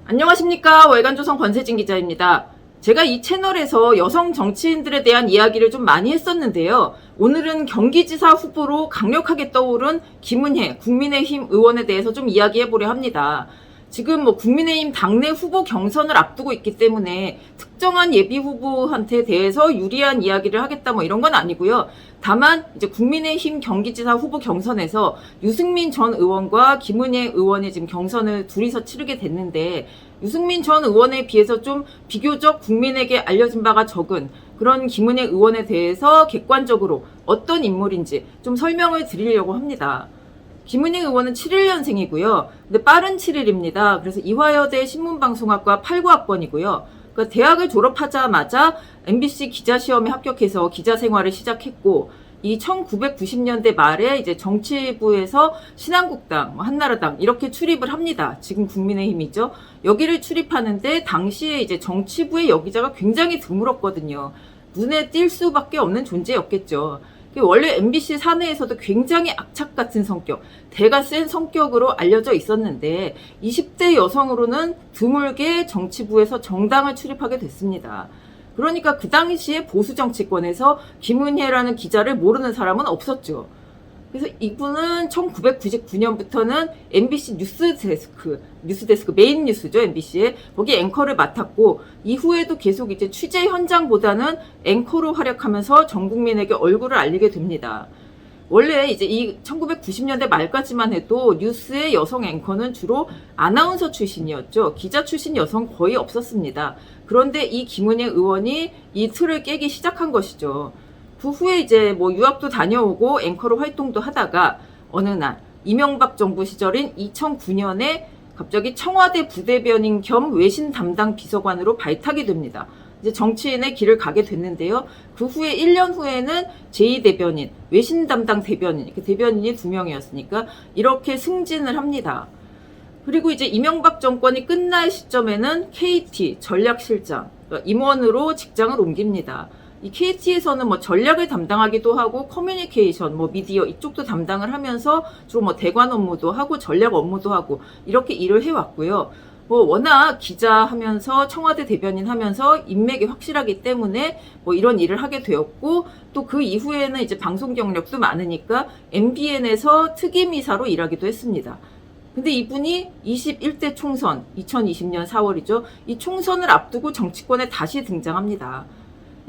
안녕하십니까. 월간조선 권세진 기자입니다. 제가 이 채널에서 여성 정치인들에 대한 이야기를 좀 많이 했었는데요. 오늘은 경기지사 후보로 강력하게 떠오른 김은혜 국민의힘 의원에 대해서 좀 이야기해보려 합니다. 지금 국민의힘 당내 후보 경선을 앞두고 있기 때문에 특정한 예비 후보한테 대해서 유리한 이야기를 하겠다 이런 건 아니고요. 다만 이제 국민의힘 경기지사 후보 경선에서 유승민 전 의원과 김은혜 의원이 지금 경선을 둘이서 치르게 됐는데, 유승민 전 의원에 비해서 좀 비교적 국민에게 알려진 바가 적은 그런 김은혜 의원에 대해서 객관적으로 어떤 인물인지 좀 설명을 드리려고 합니다. 김은혜 의원은 71년생이고요. 근데 빠른 7일입니다. 그래서 이화여대 신문방송학과 89학번이고요. 그러니까 대학을 졸업하자마자 MBC 기자시험에 합격해서 기자 생활을 시작했고, 이 1990년대 말에 이제 정치부에서 신한국당, 한나라당 이렇게 출입을 합니다. 지금 국민의힘이죠. 여기를 출입하는데 당시에 이제 정치부의 여기자가 굉장히 드물었거든요. 눈에 띌 수밖에 없는 존재였겠죠. 원래 MBC 사내에서도 굉장히 악착 같은 성격, 대가 센 성격으로 알려져 있었는데 20대 여성으로는 드물게 정치부에서 정당을 출입하게 됐습니다. 그러니까 그 당시에 보수 정치권에서 김은혜라는 기자를 모르는 사람은 없었죠. 그래서 이분은 1999년부터는 MBC 뉴스데스크 메인 뉴스죠, MBC에. 거기 앵커를 맡았고, 이후에도 계속 이제 취재 현장보다는 앵커로 활약하면서 전 국민에게 얼굴을 알리게 됩니다. 원래 이제 이 1990년대 말까지만 해도 뉴스의 여성 앵커는 주로 아나운서 출신이었죠. 기자 출신 여성 거의 없었습니다. 그런데 이 김은혜 의원이 이 틀을 깨기 시작한 것이죠. 그 후에 이제 유학도 다녀오고 앵커로 활동도 하다가 어느 날 이명박 정부 시절인 2009년에 갑자기 청와대 부대변인 겸 외신 담당 비서관으로 발탁이 됩니다. 이제 정치인의 길을 가게 됐는데요. 그 후에 1년 후에는 제2대변인, 외신 담당 대변인, 이렇게 대변인이 2명이었으니까 이렇게 승진을 합니다. 그리고 이제 이명박 정권이 끝날 시점에는 KT 전략실장, 그러니까 임원으로 직장을 옮깁니다. 이 KT에서는 전략을 담당하기도 하고 커뮤니케이션, 미디어 이쪽도 담당을 하면서 주로 대관 업무도 하고 전략 업무도 하고 이렇게 일을 해왔고요. 워낙 기자 하면서 청와대 대변인 하면서 인맥이 확실하기 때문에 이런 일을 하게 되었고, 또 그 이후에는 이제 방송 경력도 많으니까 MBN에서 특임이사로 일하기도 했습니다. 근데 이분이 21대 총선, 2020년 4월이죠. 이 총선을 앞두고 정치권에 다시 등장합니다.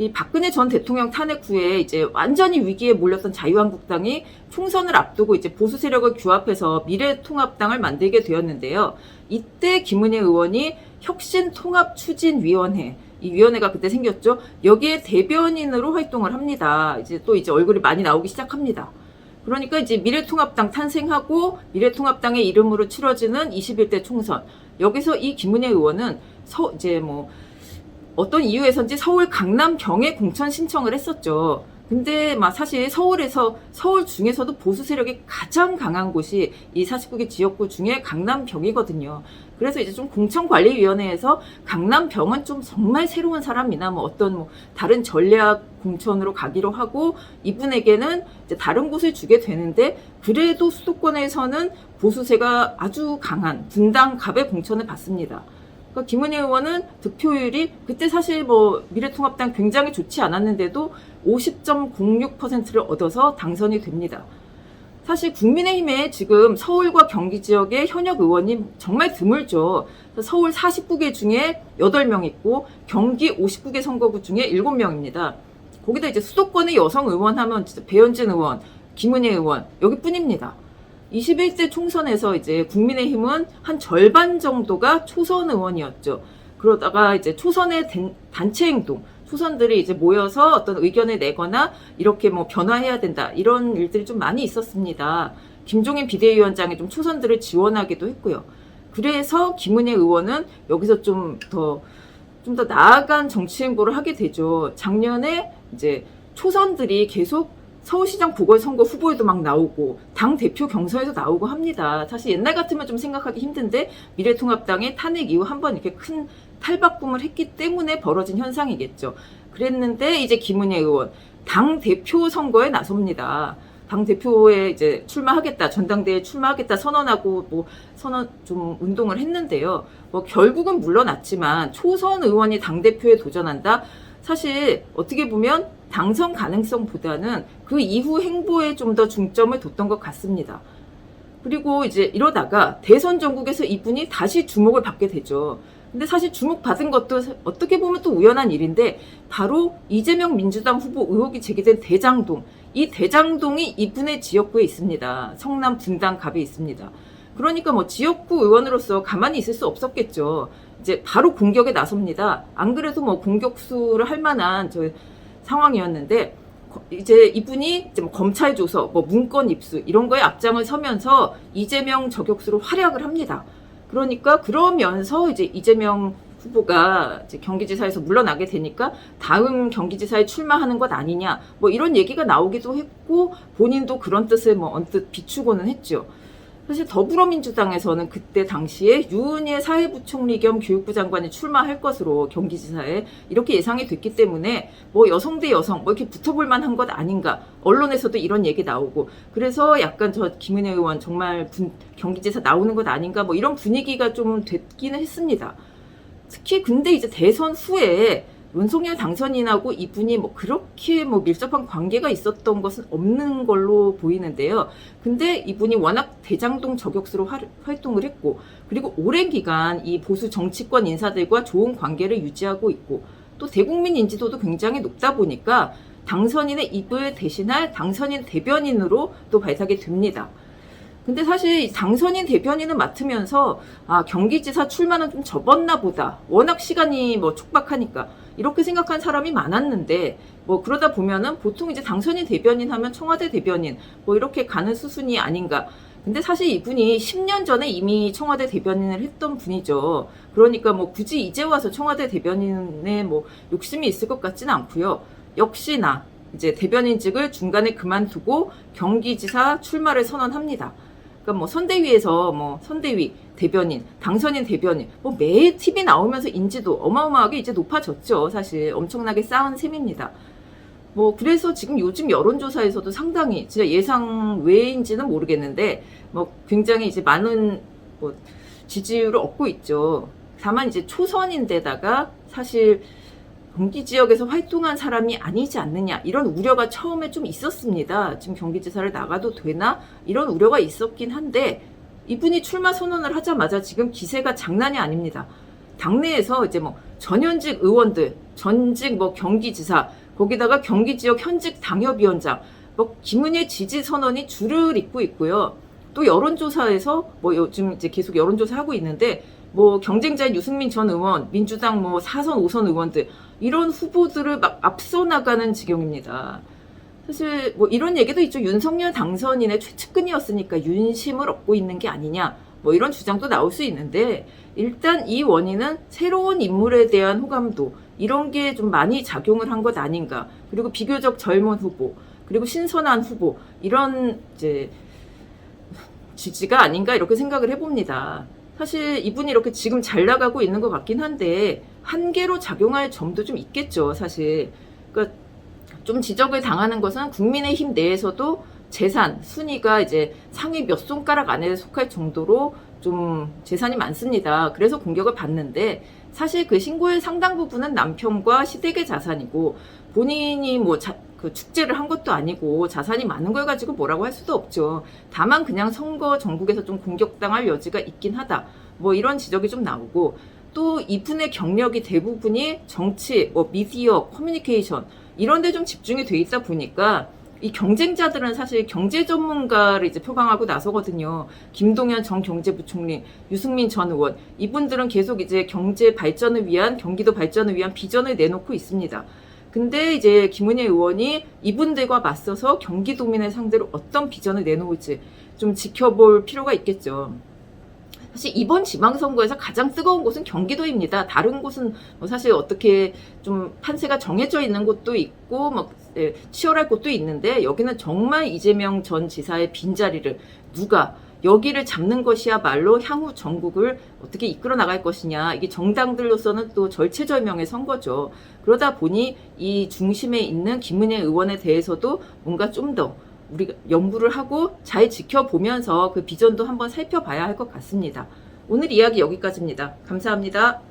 이 박근혜 전 대통령 탄핵 후에 이제 완전히 위기에 몰렸던 자유한국당이 총선을 앞두고 이제 보수 세력을 규합해서 미래통합당을 만들게 되었는데요. 이때 김은혜 의원이 혁신통합추진위원회, 이 위원회가 그때 생겼죠. 여기에 대변인으로 활동을 합니다. 이제 또 이제 얼굴이 많이 나오기 시작합니다. 그러니까 이제 미래통합당 탄생하고 미래통합당의 이름으로 치러지는 21대 총선. 여기서 이 김은혜 의원은 어떤 이유에서인지 서울 강남 경에 공천 신청을 했었죠. 근데 사실 서울 중에서도 보수 세력이 가장 강한 곳이 이 49개 지역구 중에 강남병이거든요. 그래서 이제 좀 공천관리위원회에서 강남병은 좀 정말 새로운 사람이나 어떤 다른 전략 공천으로 가기로 하고, 이분에게는 이제 다른 곳을 주게 되는데, 그래도 수도권에서는 보수세가 아주 강한 분당갑의 공천을 받습니다. 김은혜 의원은 득표율이 그때 사실 미래통합당 굉장히 좋지 않았는데도 50.06%를 얻어서 당선이 됩니다. 사실 국민의힘에 지금 서울과 경기 지역의 현역 의원이 정말 드물죠. 서울 49개 중에 8명 있고 경기 59개 선거구 중에 7명입니다. 거기다 이제 수도권의 여성 의원 하면 진짜 배현진 의원, 김은혜 의원 여기뿐입니다. 21대 총선에서 이제 국민의힘은 한 절반 정도가 초선 의원이었죠. 그러다가 이제 초선의 단체 행동, 초선들이 이제 모여서 어떤 의견을 내거나 이렇게 변화해야 된다, 이런 일들이 좀 많이 있었습니다. 김종인 비대위원장이 좀 초선들을 지원하기도 했고요. 그래서 김은혜 의원은 여기서 좀 더 나아간 정치 행보를 하게 되죠. 작년에 이제 초선들이 계속 서울시장 보궐선거 후보에도 막 나오고 당대표 경선에서 나오고 합니다. 사실 옛날 같으면 좀 생각하기 힘든데 미래통합당의 탄핵 이후 한번 이렇게 큰 탈바꿈을 했기 때문에 벌어진 현상이겠죠. 그랬는데 이제 김은혜 의원 당대표 선거에 나섭니다. 당 대표에 이제 출마하겠다, 전당대회에 출마하겠다 선언하고 뭐 선언 좀 운동을 했는데요. 뭐 결국은 물러났지만 초선 의원이 당 대표에 도전한다. 사실 어떻게 보면 당선 가능성보다는 그 이후 행보에 좀 더 중점을 뒀던 것 같습니다. 그리고 이제 이러다가 대선 전국에서 이분이 다시 주목을 받게 되죠. 근데 사실 주목받은 것도 어떻게 보면 또 우연한 일인데 바로 이재명 민주당 후보 의혹이 제기된 대장동. 이 대장동이 이분의 지역구에 있습니다. 성남 분당갑에 있습니다. 그러니까 뭐 지역구 의원으로서 가만히 있을 수 없었겠죠. 이제 바로 공격에 나섭니다. 안 그래도 뭐 공격수를 할 만한 저 상황이었는데 이제 이분이 이제 뭐 검찰 조서, 뭐 문건 입수 이런 거에 앞장을 서면서 이재명 저격수로 활약을 합니다. 그러니까 그러면서 이제 이재명 후보가 이제 경기지사에서 물러나게 되니까 다음 경기지사에 출마하는 것 아니냐 뭐 이런 얘기가 나오기도 했고 본인도 그런 뜻을 뭐 언뜻 비추고는 했죠. 사실 더불어민주당에서는 그때 당시에 유은혜 사회부총리 겸 교육부 장관이 출마할 것으로 경기지사에 이렇게 예상이 됐기 때문에 뭐 여성 대 여성 뭐 이렇게 붙어볼 만한 것 아닌가. 언론에서도 이런 얘기 나오고 그래서 약간 저 김은혜 의원 정말 경기지사 나오는 것 아닌가 뭐 이런 분위기가 좀 됐기는 했습니다. 특히 근데 이제 대선 후에 윤석열 당선인하고 이분이 뭐 그렇게 뭐 밀접한 관계가 있었던 것은 없는 걸로 보이는데요. 근데 이분이 워낙 대장동 저격수로 활동을 했고, 그리고 오랜 기간 이 보수 정치권 인사들과 좋은 관계를 유지하고 있고, 또 대국민 인지도도 굉장히 높다 보니까 당선인의 입을 대신할 당선인 대변인으로 또 발탁이 됩니다. 근데 사실 당선인 대변인을 맡으면서 경기지사 출마는 좀 접었나 보다. 워낙 시간이 뭐 촉박하니까 이렇게 생각한 사람이 많았는데 뭐 그러다 보면은 보통 이제 당선인 대변인 하면 청와대 대변인 뭐 이렇게 가는 수순이 아닌가. 근데 사실 이분이 10년 전에 이미 청와대 대변인을 했던 분이죠. 그러니까 뭐 굳이 이제 와서 청와대 대변인에 뭐 욕심이 있을 것 같지는 않고요. 역시나 이제 대변인직을 중간에 그만두고 경기지사 출마를 선언합니다. 그러니까 뭐 선대위에서 뭐 선대위 대변인, 당선인 대변인, 뭐 매일 TV 나오면서 인지도 어마어마하게 이제 높아졌죠. 사실 엄청나게 쌓은 셈입니다. 뭐 그래서 지금 요즘 여론조사에서도 상당히 진짜 예상 외인지는 모르겠는데 뭐 굉장히 이제 많은 뭐 지지율을 얻고 있죠. 다만 이제 초선인데다가 사실 경기 지역에서 활동한 사람이 아니지 않느냐 이런 우려가 처음에 좀 있었습니다. 지금 경기지사를 나가도 되나 이런 우려가 있었긴 한데 이분이 출마 선언을 하자마자 지금 기세가 장난이 아닙니다. 당내에서 이제 뭐 전현직 의원들, 전직 뭐 경기지사, 거기다가 경기 지역 현직 당협위원장, 뭐 김은혜 지지 선언이 줄을 잇고 있고요. 또 여론조사에서 뭐 요즘 이제 계속 여론조사 하고 있는데 뭐 경쟁자인 유승민 전 의원, 민주당 뭐 4선, 5선 의원들 이런 후보들을 막 앞서 나가는 지경입니다. 사실 뭐 이런 얘기도 있죠. 윤석열 당선인의 최측근이었으니까 윤심을 얻고 있는 게 아니냐. 뭐 이런 주장도 나올 수 있는데 일단 이 원인은 새로운 인물에 대한 호감도 이런 게 좀 많이 작용을 한 것 아닌가. 그리고 비교적 젊은 후보, 그리고 신선한 후보 이런 이제 지지가 아닌가 이렇게 생각을 해봅니다. 사실 이분이 이렇게 지금 잘 나가고 있는 것 같긴 한데 한계로 작용할 점도 좀 있겠죠. 사실 그러니까 좀 지적을 당하는 것은 국민의힘 내에서도 재산 순위가 이제 상위 몇 손가락 안에 속할 정도로 좀 재산이 많습니다. 그래서 공격을 받는데 사실 그 신고의 상당 부분은 남편과 시댁의 자산이고 본인이 뭐 그 축제를 한 것도 아니고 자산이 많은 걸 가지고 뭐라고 할 수도 없죠. 다만 그냥 선거 전국에서 좀 공격당할 여지가 있긴 하다. 뭐 이런 지적이 좀 나오고 또 이분의 경력이 대부분이 정치, 뭐 미디어, 커뮤니케이션 이런 데 좀 집중이 돼 있다 보니까 이 경쟁자들은 사실 경제 전문가를 이제 표방하고 나서거든요. 김동연 전 경제부총리, 유승민 전 의원 이분들은 계속 이제 경제 발전을 위한 경기도 발전을 위한 비전을 내놓고 있습니다. 근데 이제 김은혜 의원이 이분들과 맞서서 경기도민을 상대로 어떤 비전을 내놓을지 좀 지켜볼 필요가 있겠죠. 사실 이번 지방선거에서 가장 뜨거운 곳은 경기도입니다. 다른 곳은 뭐 사실 어떻게 좀 판세가 정해져 있는 곳도 있고 뭐 치열할 곳도 있는데 여기는 정말 이재명 전 지사의 빈자리를 누가 여기를 잡는 것이야말로 향후 전국을 어떻게 이끌어 나갈 것이냐. 이게 정당들로서는 또 절체절명의 선거죠. 그러다 보니 이 중심에 있는 김은혜 의원에 대해서도 뭔가 좀 더 우리가 연구를 하고 잘 지켜보면서 그 비전도 한번 살펴봐야 할 것 같습니다. 오늘 이야기 여기까지입니다. 감사합니다.